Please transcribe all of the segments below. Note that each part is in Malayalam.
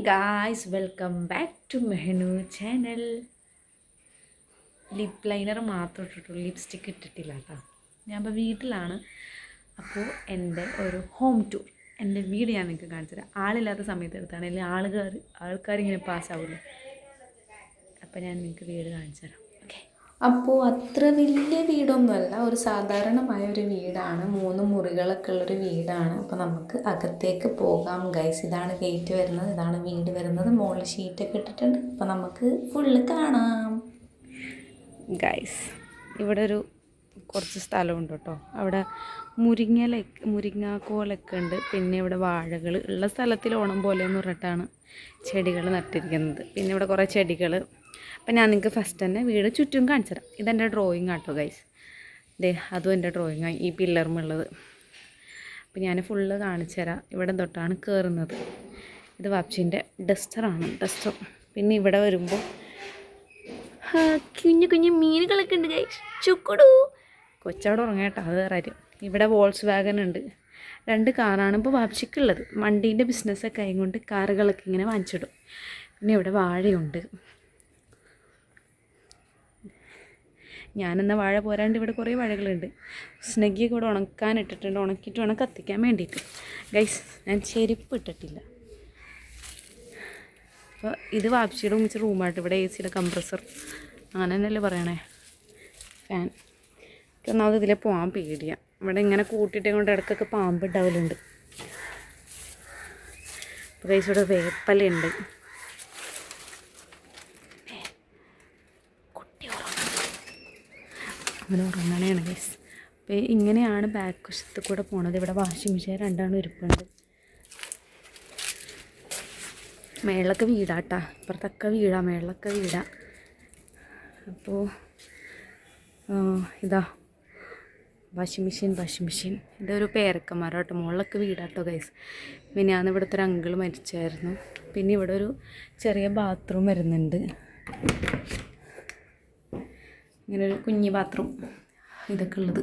Guys, welcome back to Mehanu channel. Lip liner മാത്രം ഇട്ടിട്ടുള്ളൂ, ലിപ്സ്റ്റിക്ക് ഇട്ടിട്ടില്ല കേട്ടോ. ഞാൻ ഇപ്പോൾ വീട്ടിലാണ്. അപ്പോൾ എൻ്റെ ഒരു ഹോം ടൂർ, എൻ്റെ വീട് ഞാൻ നിങ്ങൾക്ക് കാണിച്ചു തരാം. ആളില്ലാത്ത സമയത്ത് എടുത്താണ്, അല്ലെങ്കിൽ ആൾക്കാരിങ്ങനെ പാസ്സാവില്ല. അപ്പോൾ ഞാൻ നിങ്ങൾക്ക് വീട് കാണിച്ചു തരാം. അപ്പോൾ അത്ര വലിയ വീടൊന്നുമല്ല, ഒരു സാധാരണമായ ഒരു വീടാണ്. 3 മുറികളൊക്കെ ഉള്ളൊരു വീടാണ്. അപ്പോൾ നമുക്ക് അകത്തേക്ക് പോകാം ഗൈസ്. ഇതാണ് ഗേറ്റ് വരുന്നത്, ഇതാണ് വീട് വരുന്നത്. മുകളിൽ ഷീറ്റൊക്കെ ഇട്ടിട്ടുണ്ട്. അപ്പോൾ നമുക്ക് ഫുള്ള് കാണാം ഗൈസ്. ഇവിടെ കുറച്ച് സ്ഥലമുണ്ട് കേട്ടോ. അവിടെ മുരിങ്ങാക്കോലൊക്കെ ഉണ്ട്. പിന്നെ ഇവിടെ വാഴകൾ ഉള്ള സ്ഥലത്തിൽ ഓണം പോലെ എന്ന് പറഞ്ഞിട്ടാണ് ചെടികൾ നട്ടിരിക്കുന്നത്. പിന്നെ ഇവിടെ കുറേ ചെടികൾ. അപ്പം ഞാൻ നിങ്ങൾക്ക് ഫസ്റ്റ് തന്നെ വീട് ചുറ്റും കാണിച്ചു തരാം. ഇതെൻ്റെ ഡ്രോയിങ് ആട്ടോ ഗൈസ്. അതും എൻ്റെ ഡ്രോയിങ്ങാണ്, ഈ പില്ലറുമുള്ളത്. അപ്പം ഞാൻ ഫുള്ള് കാണിച്ചു തരാം. ഇവിടെ തൊട്ടാണ് കയറുന്നത്. ഇത് വാപ്ചിൻ്റെ ഡസ്റ്ററാണ്, ഡസ്റ്റർ. പിന്നെ ഇവിടെ വരുമ്പോൾ കുഞ്ഞു കുഞ്ഞു മീനുകളൊക്കെ ഉണ്ട് ഗൈസ്. ചുക്കുടു കൊച്ചവിടെ ഉറങ്ങേട്ടോ, അത് വേറെ കാര്യം. ഇവിടെ വോൾസ് വാഗൻ ഉണ്ട്. 2 കാറാണ് ഇപ്പോൾ വാപ്ചിക്കുള്ളത്. വണ്ടീൻ്റെ ബിസിനസ്സൊക്കെ ആയതുകൊണ്ട് കാറുകളൊക്കെ ഇങ്ങനെ വാങ്ങിച്ചിടും. പിന്നെ ഇവിടെ വാഴയുണ്ട്. ഞാനെന്നാൽ വാഴ പോരാണ്ട് ഇവിടെ കുറേ വാഴകളുണ്ട്. സ്നഗ്ഗിയൊക്കെ ഇവിടെ ഉണക്കാനിട്ടിട്ടുണ്ട്, ഉണക്കിയിട്ട് വേണം കത്തിക്കാൻ വേണ്ടിയിട്ട്. ഗൈസ്, ഞാൻ ചെരുപ്പ് ഇട്ടിട്ടില്ല. അപ്പോൾ ഇത് വാപ്ചിയുടെ ഉമ്മിച്ച് റൂമായിട്ട്. ഇവിടെ എ സിയുടെ കംപ്രസർ, അങ്ങനെ തന്നെയല്ലേ പറയണേ, ഫാൻ. ഒന്നാമത് ഇതിലെ പോകാൻ പേടിയാണ്. ഇവിടെ ഇങ്ങനെ കൂട്ടിയിട്ടേ കൊണ്ട് ഇടയ്ക്കൊക്കെ പാമ്പ് ഉണ്ടാവലുണ്ട്. അപ്പോൾ ഗൈസ്, ഇവിടെ വേപ്പലുണ്ട്. അങ്ങനെ ഉറങ്ങണേണ് ഗൈസ്. അപ്പോൾ ഇങ്ങനെയാണ് ബാക്ക് വശത്ത് കൂടെ പോണത്. ഇവിടെ വാഷിംഗ് മെഷീൻ 2 ഇരിപ്പുണ്ട്. മേളിലൊക്കെ വീടാട്ടാ, ഇപ്പുറത്തൊക്കെ വീടാ, മേളിലൊക്കെ വീടാ. അപ്പോൾ ഇതാ വാഷിംഗ് മെഷീൻ. ഇതൊരു പേരക്കന്മാരാട്ടോ, മുകളിലൊക്കെ വീടാട്ടോ ഗൈസ്. പിന്നെ ഞാൻ ഇവിടുത്തെ ഒരു അങ്കിൾ മരിച്ചായിരുന്നു. പിന്നെ ഇവിടെ ഒരു ചെറിയ ബാത്റൂം വരുന്നുണ്ട്. ഇങ്ങനെ ഒരു കുഞ്ഞി ബാത്റൂം, ഇതൊക്കെ ഉള്ളത്.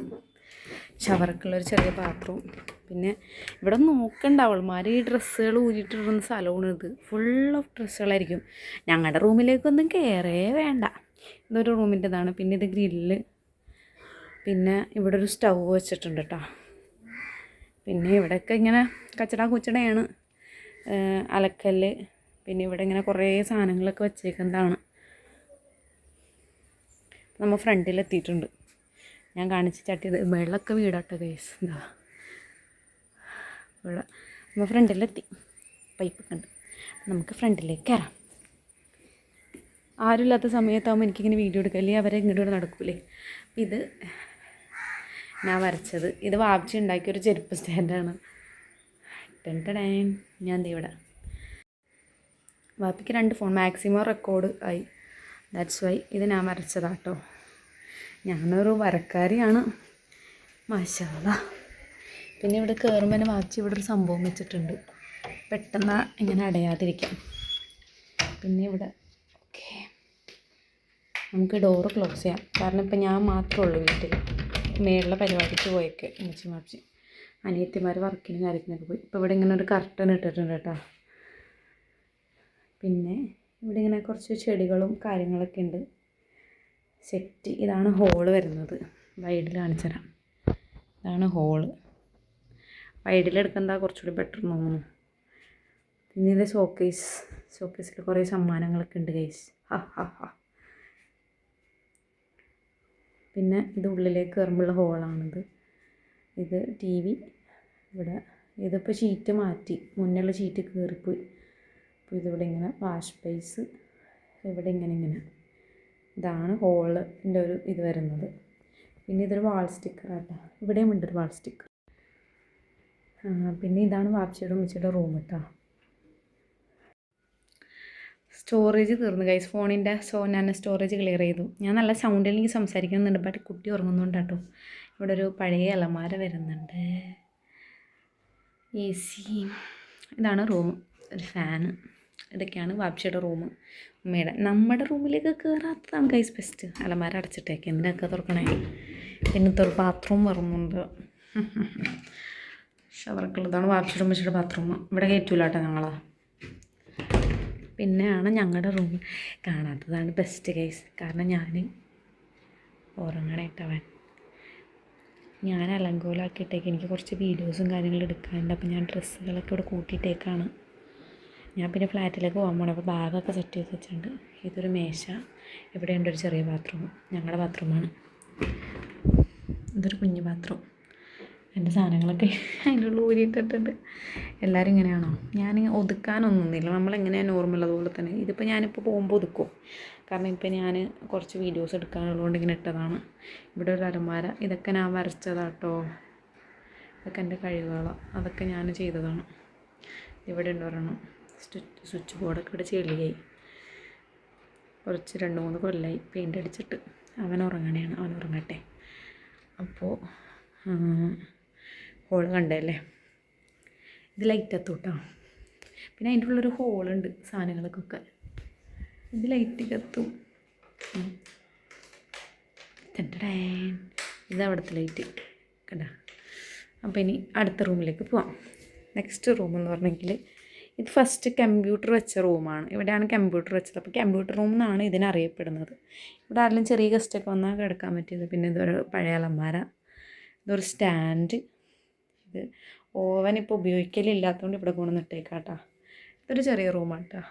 ഷവറൊക്കെ ഉള്ളൊരു ചെറിയ ബാത്റൂം. പിന്നെ ഇവിടെ നോക്കണ്ട, അവൾമാർ ഈ ഡ്രസ്സുകൾ ഊരിയിട്ടിടുന്ന സ്ഥലമാണ് ഇത്. ഫുൾ ഓഫ് ഡ്രസ്സുകളായിരിക്കും. ഞങ്ങളുടെ റൂമിലേക്കൊന്നും കയറേ വേണ്ട. ഇതൊരു റൂമിൻ്റെതാണ്. പിന്നെ ഇത് ഗ്രില്ല്. പിന്നെ ഇവിടെ ഒരു സ്റ്റൗ വെച്ചിട്ടുണ്ട് കേട്ടോ. പിന്നെ ഇവിടെയൊക്കെ ഇങ്ങനെ കുച്ചടയാണ്, അലക്കല്ല്. പിന്നെ ഇവിടെ ഇങ്ങനെ കുറേ സാധനങ്ങളൊക്കെ വെച്ചേക്കുന്നതാണ്. നമ്മൾ ഫ്രണ്ടിലെത്തിയിട്ടുണ്ട്. ഞാൻ കാണിച്ച് ചട്ടിയത് വെള്ളമൊക്കെ വീടാട്ടോ ഗൈസ്. എന്താ ഇവിടെ നമ്മൾ ഫ്രണ്ടിലെത്തി, പൈപ്പൊക്കെ ഉണ്ട്. നമുക്ക് ഫ്രണ്ടിലേക്ക് കയറാം. ആരുമില്ലാത്ത സമയത്താകുമ്പോൾ എനിക്കിങ്ങനെ വീഡിയോ എടുക്കുക, അല്ലെങ്കിൽ അവരെ ഇങ്ങോട്ട് നടക്കൂലേ. ഇത് ഞാൻ വരച്ചത്. ഇത് വാപ്ചി ഉണ്ടാക്കിയൊരു ചെരുപ്പ് സ്റ്റാൻഡാണ്. ഞാൻ ഇവിടെ വാപ്പിക്ക് 2 ഫോൺ മാക്സിമം റെക്കോർഡ് ആയി. ദാറ്റ്സ് വൈ ഇത് ഞാൻ വരച്ചതാട്ടോ. ഞാനൊരു വരക്കാരിയാണ്, മാഷാല്ലാ. പിന്നെ ഇവിടെ കയറുമ്പോൾ തന്നെ വാച്ച് ഇവിടെ ഒരു സംഭവം വെച്ചിട്ടുണ്ട്, പെട്ടെന്ന് ഇങ്ങനെ അടയാതിരിക്കാം. പിന്നെ ഇവിടെ ഓക്കെ, നമുക്ക് ഡോറ് ക്ലോസ് ചെയ്യാം. കാരണം ഇപ്പം ഞാൻ മാത്രമേ ഉള്ളൂ വീട്ടിൽ. മേളിലെ പരിപാടിക്ക് പോയേക്ക് മാപ്ചി അനിയത്തിമാർ വർക്കിനും കാര്യത്തിനൊക്കെ പോയി. ഇപ്പോൾ ഇവിടെ ഇങ്ങനെ ഒരു കർട്ടൻ ഇട്ടിട്ടുണ്ട് കേട്ടോ. പിന്നെ ഇവിടെ ഇങ്ങനെ കുറച്ച് ചെടികളും കാര്യങ്ങളൊക്കെ ഉണ്ട്. സെറ്റ്. ഇതാണ് ഹോള് വരുന്നത്. വൈഡിൽ കാണിച്ചു തരാം. ഇതാണ് ഹോള്. വൈഡിലെടുക്കുന്നതാ കുറച്ചുകൂടി ബെറ്റർ തോന്നുന്നു. പിന്നെ ഇത് ഷോക്കേസിൽ കുറേ സമ്മാനങ്ങളൊക്കെ ഉണ്ട് ഗൈസ്. പിന്നെ ഇത് ഉള്ളിലേക്ക് കയറുമ്പോഴുള്ള ഹോളാണിത്. ഇത് TV. ഇവിടെ ഇതിപ്പോൾ ഷീറ്റ് മാറ്റി, മുന്നുള്ള ഷീറ്റ് കയറിപ്പോയി. അപ്പോൾ ഇതിവിടെ ഇങ്ങനെ വാഷ് ബേസ്, ഇവിടെ ഇങ്ങനെ ഇതാണ് ഹോളിൻ്റെ ഒരു ഇത് വരുന്നത്. പിന്നെ ഇതൊരു വാൾ സ്റ്റിക്കറാട്ടോ. ഇവിടെയും ഉണ്ടൊരു വാൾ സ്റ്റിക്കർ. പിന്നെ ഇതാണ് വാപ്ചിയുടെ ഉമ്മച്ചിയുടെ റൂം കേട്ടോ. സ്റ്റോറേജ് തീർന്നു ഗൈസ് ഫോണിൻ്റെ. ഞാൻ സ്റ്റോറേജ് ക്ലിയർ ചെയ്തു. ഞാൻ നല്ല സൗണ്ടിൽ എനിക്ക് സംസാരിക്കുന്നുണ്ട്, ബട്ട് കുട്ടി ഉറങ്ങുന്നുണ്ട് കേട്ടോ. ഇവിടെ ഒരു പഴയ അലമാര വരുന്നുണ്ട്, AC. ഇതാണ് റൂം, ഒരു ഫാന്. ഇതൊക്കെയാണ് വാപ്ചിയുടെ റൂം. ഉമ്മയുടെ നമ്മുടെ റൂമിലേക്ക് കയറാത്തതാണ് ഗൈസ് ബെസ്റ്റ്. അലമാര അടച്ചിട്ടേക്ക് എന്തിനൊക്കെ തുറക്കണേ. പിന്നെ ഒരു ബാത്റൂം വരുന്നുണ്ട്. ഷവറൊക്കെ ഉള്ളതാണ് വാപ്ചിയുടെ ഉമ്മച്ചിയുടെ ബാത്റൂം. ഇവിടെ കയറ്റൂല കേട്ടോ ഞങ്ങളാ. പിന്നെയാണ് ഞങ്ങളുടെ റൂം കാണാത്തതാണ് ബെസ്റ്റ് കേസ്. കാരണം ഞാൻ ഉറങ്ങണേട്ടവൻ ഞാൻ അലങ്കോലമാക്കിയിട്ടേക്ക് എനിക്ക് കുറച്ച് വീഡിയോസും കാര്യങ്ങളും എടുക്കാനുണ്ട്. അപ്പോൾ ഞാൻ ഡ്രസ്സുകളൊക്കെ ഇവിടെ കൂട്ടിയിട്ടേക്കാണ്. ഞാൻ പിന്നെ ഫ്ലാറ്റിലേക്ക് പോകാൻ പോകണം. അപ്പോൾ ബാഗൊക്കെ സെറ്റ് ചെയ്ത് വെച്ചിട്ടുണ്ട്. ഇതൊരു മേശ, ഇവിടെയുണ്ട് ഒരു ചെറിയ ബാത്റൂം, ഞങ്ങളുടെ ബാത്റൂമാണ്. ഇതൊരു കുഞ്ഞു ബാത്റൂം. എൻ്റെ സാധനങ്ങളൊക്കെ അതിൻ്റെ ഉള്ളിൽ ഊരിയിട്ടിട്ടുണ്ട്. എല്ലാവരും ഇങ്ങനെയാണോ? ഞാൻ ഒതുക്കാനൊന്നുമില്ല, നമ്മളെങ്ങനെയാണ് നോർമൽ അതുപോലെ തന്നെ. ഇതിപ്പോൾ ഞാനിപ്പോൾ പോകുമ്പോൾ ഒതുക്കും, കാരണം ഇപ്പോൾ ഞാൻ കുറച്ച് വീഡിയോസ് എടുക്കാനുള്ളതുകൊണ്ട് ഇങ്ങനെ ഇട്ടതാണ്. ഇവിടെ ഒരു അലമാര, ഇതൊക്കെ ഞാൻ വരച്ചതാട്ടോ. ഇതൊക്കെ എൻ്റെ കഴിവുകളാണ്, അതൊക്കെ ഞാൻ ചെയ്തതാണ്. ഇവിടെ ഉണ്ട് ഒരെണ്ണം സ്വിച്ച് ബോർഡൊക്കെ ഇവിടെ ചെളിയായി, കുറച്ച് 2-3 കൊല്ലമായി പെയിൻ്റ് അടിച്ചിട്ട്. അവൻ ഉറങ്ങണേയാണ്, അവൻ ഉറങ്ങട്ടെ. അപ്പോൾ ഹോള് കണ്ടല്ലേ, ഇത് ലൈറ്റ് കത്തും. പിന്നെ അതിൻ്റെ ഉള്ളൊരു ഹോളുണ്ട് സാധനങ്ങൾക്കൊക്കെ, ഇത് ലൈറ്റ് കത്തും. ഇത് അവിടുത്തെ ലൈറ്റ് കണ്ട. അപ്പോൾ ഇനി അടുത്ത റൂമിലേക്ക് പോവാം. നെക്സ്റ്റ് റൂം എന്ന് പറഞ്ഞെങ്കിൽ ഇത് ഫസ്റ്റ് കമ്പ്യൂട്ടർ വെച്ച റൂമാണ്. ഇവിടെയാണ് കമ്പ്യൂട്ടർ വെച്ചത്. അപ്പോൾ കമ്പ്യൂട്ടർ റൂം എന്നാണ് ഇതിനറിയപ്പെടുന്നത്. ഇവിടെ ആരെങ്കിലും ചെറിയ ഗസ്റ്റൊക്കെ വന്നാൽ കിടക്കാൻ പറ്റിയത്. പിന്നെ ഇതൊരു പഴയ അലമാര, ഇതൊരു സ്റ്റാൻഡ്, ഇത് ഓവൻ ഇപ്പോൾ ഉപയോഗിക്കലില്ലാത്തതുകൊണ്ട് ഇവിടെ കൊണ്ടുവന്നിട്ടേക്കാട്ടാ. ഇതൊരു ചെറിയ റൂമാണ് കേട്ടോ,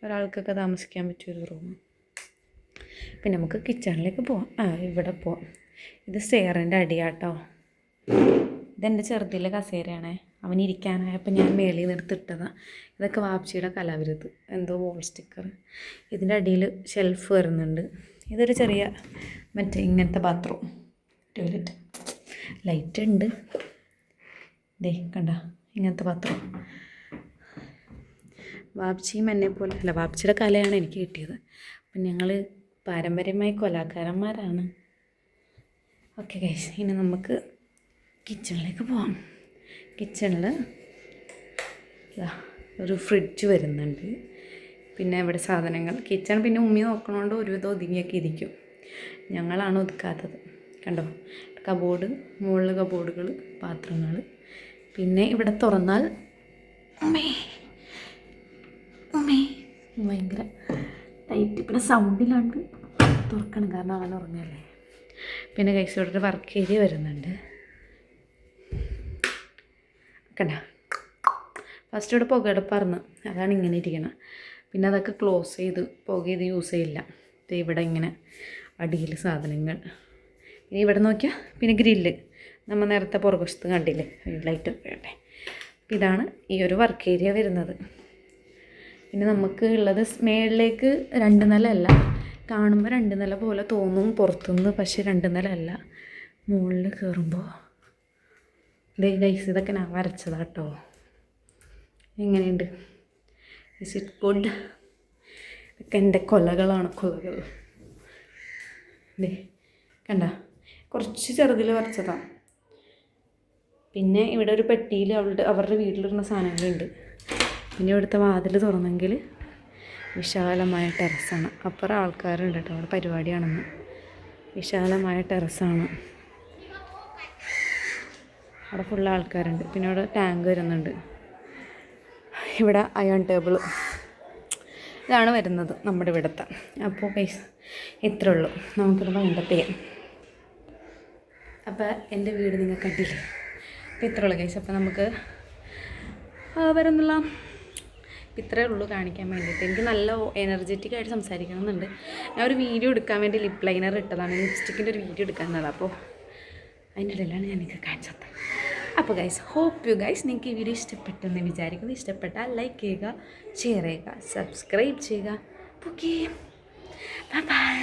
ഒരാൾക്കൊക്കെ താമസിക്കാൻ പറ്റിയൊരു റൂം. പിന്നെ നമുക്ക് കിച്ചണിലേക്ക് പോവാം. ഇവിടെ പോവാം. ഇത് സ്റ്റെയറിൻ്റെ അടിയാട്ടോ. ഇതെൻ്റെ ചെറുതിലെ കസേരയാണേ, അവൻ ഇരിക്കാനായപ്പോൾ ഞാൻ മേളിൽ നിന്ന് എടുത്തിട്ടതാണ്. ഇതൊക്കെ വാപ്ച്ചിയുടെ കലാവിരുത്, എന്തോ വോൾ സ്റ്റിക്കർ. ഇതിൻ്റെ അടിയിൽ ഷെൽഫ് വരുന്നുണ്ട്. ഇതൊരു ചെറിയ മറ്റേ ഇങ്ങനത്തെ ബാത്റൂം, ടോയ്ലറ്റ്. ലൈറ്റ് ഉണ്ട്, ദേ കണ്ട, ഇങ്ങനത്തെ ബാത്റൂം. വാപ്ച്ചിയും എന്നെ പോലെ അല്ല, വാപ്ച്ചിയുടെ കലയാണ് എനിക്ക് കിട്ടിയത്. അപ്പം ഞങ്ങൾ പാരമ്പര്യമായി കലാകാരന്മാരാണ്. ഓക്കെ ഗൈസ്, ഇനി നമുക്ക് കിച്ചണിലേക്ക് പോവാം. കിച്ചണിൽ ഒരു ഫ്രിഡ്ജ് വരുന്നുണ്ട്. പിന്നെ ഇവിടെ സാധനങ്ങൾ, കിച്ചൺ പിന്നെ ഉമ്മി നോക്കണോണ്ട് ഒരുവിധം ഒതുങ്ങിയൊക്കെ ഇരിക്കും. ഞങ്ങളാണ് ഒതുക്കാത്തത്. കണ്ടോ, കബോർഡ്, മുകളിൽ കബോർഡുകൾ, പാത്രങ്ങൾ. പിന്നെ ഇവിടെ തുറന്നാൽ ഭയങ്കര ടൈറ്റ്, പിന്നെ സൗണ്ടിലാണ്ട് തുറക്കണം കാരണം അവൻ ഉറങ്ങല്ലേ. പിന്നെ കൈസ് ഇവിടെ ഒരു വർക്ക് ഏരിയ വരുന്നുണ്ട്. കണ്ട, ഫസ്റ്റ് ഇവിടെ പുകയടുപ്പാർന്ന്, അതാണ് ഇങ്ങനെ ഇരിക്കണം. പിന്നെ അതൊക്കെ ക്ലോസ് ചെയ്ത് പുക ഇത് യൂസ് ചെയ്യില്ല. ഇവിടെ ഇങ്ങനെ അടിയിൽ സാധനങ്ങൾ. പിന്നെ ഇവിടെ നോക്കിയാൽ പിന്നെ ഗ്രില്ല്, നമ്മൾ നേരത്തെ പുറകുവശത്ത് കണ്ടില്ലേ ലൈറ്റൊക്കെ വേണ്ടേ. അപ്പോൾ ഇതാണ് ഈ ഒരു വർക്ക് ഏരിയ വരുന്നത്. പിന്നെ നമുക്ക് ഉള്ളത് മേളിലേക്ക് 2 നില അല്ല, കാണുമ്പോൾ 2 നില പോലെ തോന്നും പുറത്തുനിന്ന്, പക്ഷേ 2 നില അല്ല. മുകളിൽ കയറുമ്പോൾ ഗൈസ് ഇതൊക്കെ ഞാൻ വരച്ചതാട്ടോ. എങ്ങനെയുണ്ട്? Is it good? ഇതൊക്കെ എൻ്റെ കൊലകളാണ്, കൊലകൾ. കണ്ട, കുറച്ച് ചെറുതിൽ വരച്ചതാണ്. പിന്നെ ഇവിടെ ഒരു പെട്ടിയിൽ അവരുടെ വീട്ടിലിരുന്ന സാധനങ്ങളുണ്ട്. പിന്നെ ഇവിടുത്തെ വാതിൽ തുറന്നെങ്കിൽ വിശാലമായ ടെറസാണ്. അപ്പുറം ആൾക്കാരുണ്ട് കേട്ടോ, അവിടെ പരിപാടിയാണെന്ന്. വിശാലമായ ടെറസാണ്, അവിടെ ഫുള്ള് ആൾക്കാരുണ്ട്. പിന്നെ അവിടെ ടാങ്ക് വരുന്നുണ്ട്. ഇവിടെ അയൺ ടേബിൾ, ഇതാണ് വരുന്നത് നമ്മുടെ ഇവിടുത്തെ. അപ്പോൾ പൈസ ഇത്രേ ഉള്ളൂ, നമുക്കിത് വൈൻഡപ്പ് ചെയ്യാം. അപ്പോൾ എൻ്റെ വീട് നിങ്ങൾ കണ്ടില്ലേ. അപ്പോൾ ഇത്രേ ഉള്ളൂ ഗൈസ്. അപ്പോൾ നമുക്ക് വരുന്നില്ല, ഇത്രയേ ഉള്ളൂ കാണിക്കാൻ വേണ്ടിയിട്ട്. എനിക്ക് നല്ല എനർജറ്റിക് ആയിട്ട് സംസാരിക്കണം എന്നുണ്ട്. ഞാൻ ഒരു വീഡിയോ എടുക്കാൻ വേണ്ടി ലിപ്പ് ലൈനർ ഇട്ടതാണ്, ലിപ്സ്റ്റിക്കിൻ്റെ ഒരു വീഡിയോ എടുക്കാനുള്ളത്. അപ്പോൾ അതിൻ്റെ ഇടയിലാണ് ഞാൻ നിങ്ങൾക്ക് കാണിച്ചത്. അപ്പോൾ ഗൈസ്, ഹോപ്പ് യു ഗൈസ് നിങ്ങൾക്ക് ഈ വീഡിയോ ഇഷ്ടപ്പെട്ടെന്ന് വിചാരിക്കുന്നു. ഇഷ്ടപ്പെട്ടാൽ ലൈക്ക് ചെയ്യുക, ഷെയർ ചെയ്യുക, സബ്സ്ക്രൈബ് ചെയ്യുക. Okay, bye bye.